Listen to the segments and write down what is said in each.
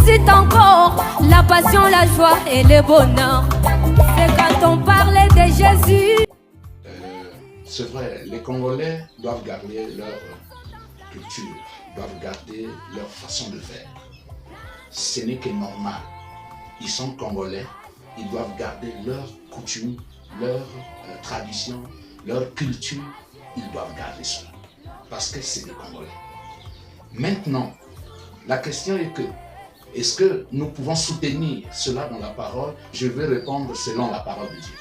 suscite encore la passion, la joie et le bonheur. C'est quand on parlait de Jésus. C'est vrai, les Congolais doivent garder leur culture, doivent garder leur façon de faire. Ce n'est que normal. Ils sont Congolais, ils doivent garder leurs coutumes, leurs traditions, leur culture. Ils doivent garder cela. Parce que c'est des Congolais. Maintenant, la question est que, est-ce que nous pouvons soutenir cela dans la parole? Je vais répondre selon la parole de Dieu.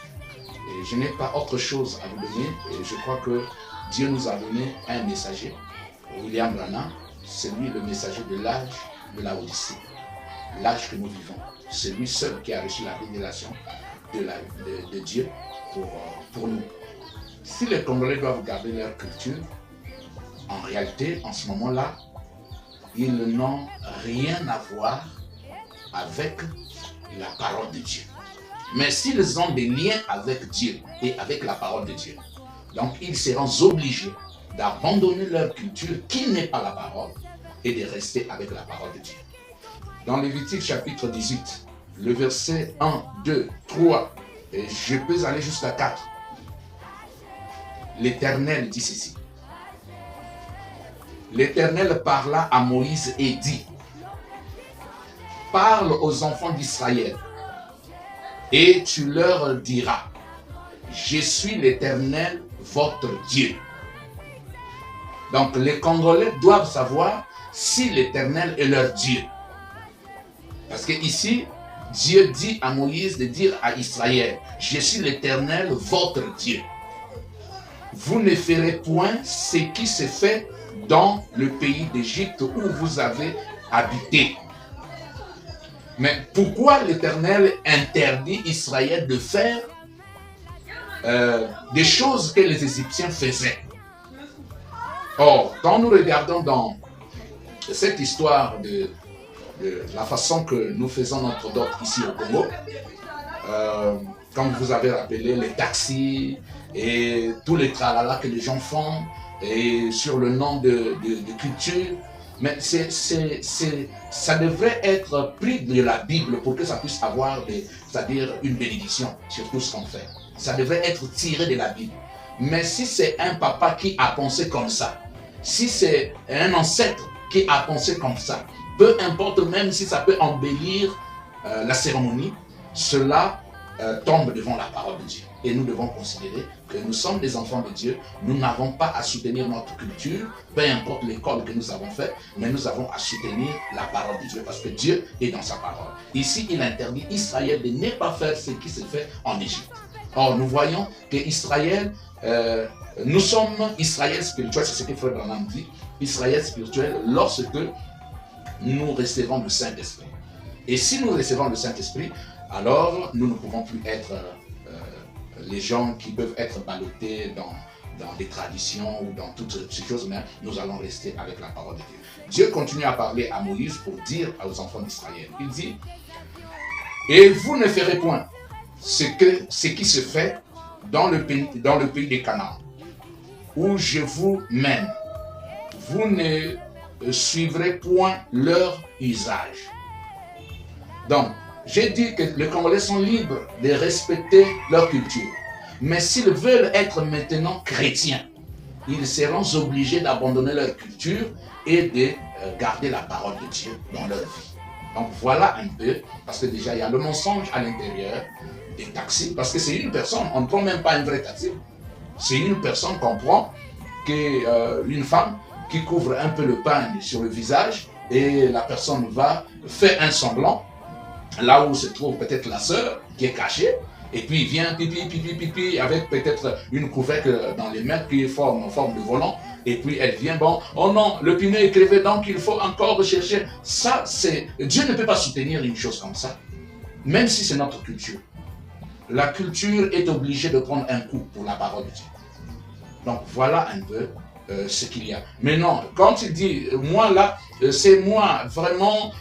Et je n'ai pas autre chose à vous donner. Et je crois que Dieu nous a donné un messager, William Branham. C'est lui le messager de l'âge de la Odyssée. L'âge que nous vivons. C'est lui seul qui a reçu la révélation de Dieu pour nous. Si les Congolais doivent garder leur culture, en réalité, en ce moment-là, ils n'ont rien à voir avec la parole de Dieu. Mais s'ils ont des liens avec Dieu et avec la parole de Dieu, donc ils seront obligés d'abandonner leur culture qui n'est pas la parole et de rester avec la parole de Dieu. Dans Lévitique chapitre 18, le verset 1, 2, 3, et je peux aller jusqu'à 4, l'Éternel dit ceci. L'Éternel parla à Moïse et dit, parle aux enfants d'Israël et tu leur diras, je suis l'Éternel, votre Dieu. Donc les Congolais doivent savoir si l'Éternel est leur Dieu. Parce que ici, Dieu dit à Moïse de dire à Israël, je suis l'Éternel, votre Dieu. Vous ne ferez point ce qui se fait dans le pays d'Égypte où vous avez habité. Mais pourquoi l'Éternel interdit Israël de faire des choses que les Égyptiens faisaient? Or, quand nous regardons dans cette histoire de la façon que nous faisons notre dot ici au Congo, comme vous avez rappelé, les taxis et tous les tralala que les gens font, et sur le nom de culture, mais ça devrait être pris de la Bible pour que ça puisse avoir, c'est-à-dire une bénédiction sur tout ce qu'on fait. Ça devrait être tiré de la Bible. Mais si c'est un papa qui a pensé comme ça, si c'est un ancêtre qui a pensé comme ça, peu importe même si ça peut embellir la cérémonie, cela tombe devant la parole de Dieu. Et nous devons considérer que nous sommes des enfants de Dieu, nous n'avons pas à soutenir notre culture, peu importe l'école que nous avons faite, mais nous avons à soutenir la parole de Dieu, parce que Dieu est dans sa parole. Ici, il interdit Israël de ne pas faire ce qui se fait en Égypte. Or, nous voyons que Israël, nous sommes Israël spirituel, c'est ce que Frère Branham dit, Israël spirituel lorsque nous recevons le Saint-Esprit. Et si nous recevons le Saint-Esprit, alors nous ne pouvons plus être les gens qui peuvent être ballottés dans des traditions ou dans toutes ces choses, mais nous allons rester avec la parole de Dieu. Dieu continue à parler à Moïse pour dire aux enfants d'Israël. Il dit, et vous ne ferez point ce qui se fait dans le pays des Canaan, où je vous mène. Vous ne suivrez point leur usage. Donc, j'ai dit que les Congolais sont libres de respecter leur culture. Mais s'ils veulent être maintenant chrétiens, ils seront obligés d'abandonner leur culture et de garder la parole de Dieu dans leur vie. Donc voilà un peu, parce que déjà il y a le mensonge à l'intérieur des taxis, parce que c'est une personne, on ne prend même pas un vrai taxi. C'est une personne qu'on prend, une femme qui couvre un peu le pain sur le visage, et la personne va faire un semblant, là où se trouve peut-être la sœur qui est cachée, et puis il vient pipi, avec peut-être une couvercle dans les mains qui forme de volant, et puis elle vient, bon, oh non, le pneu est crevé, donc il faut encore rechercher. Ça, c'est... Dieu ne peut pas soutenir une chose comme ça, même si c'est notre culture. La culture est obligée de prendre un coup pour la parole de Dieu. Donc voilà un peu ce qu'il y a. Mais non, quand il dit, moi là, c'est moi, vraiment,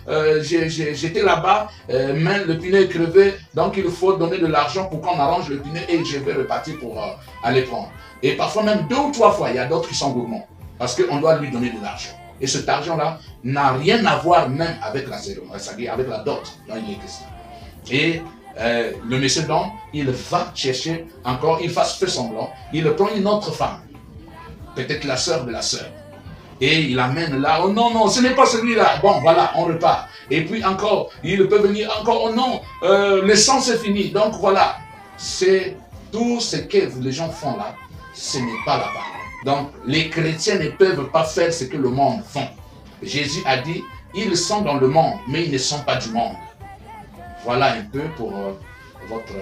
j'étais là-bas, mais le pneu est crevé, donc il faut donner de l'argent pour qu'on arrange le pneu et je vais repartir pour aller prendre. Et parfois même 2 ou 3 fois, il y a d'autres qui sont gourmands, parce qu'on doit lui donner de l'argent. Et cet argent-là n'a rien à voir même avec la cérémonie, c'est-à-dire avec la dot dont il est question. Et le monsieur donc, il va chercher encore, il fait semblant, il prend une autre femme, peut-être la sœur de la sœur. Et il amène là, oh non, non, ce n'est pas celui-là. Bon, voilà, on repart. Et puis encore, il peut venir encore, oh non, le sang c'est fini. Donc voilà, c'est tout ce que les gens font là, ce n'est pas la parole. Donc les chrétiens ne peuvent pas faire ce que le monde fait. Jésus a dit, ils sont dans le monde, mais ils ne sont pas du monde. Voilà un peu pour votre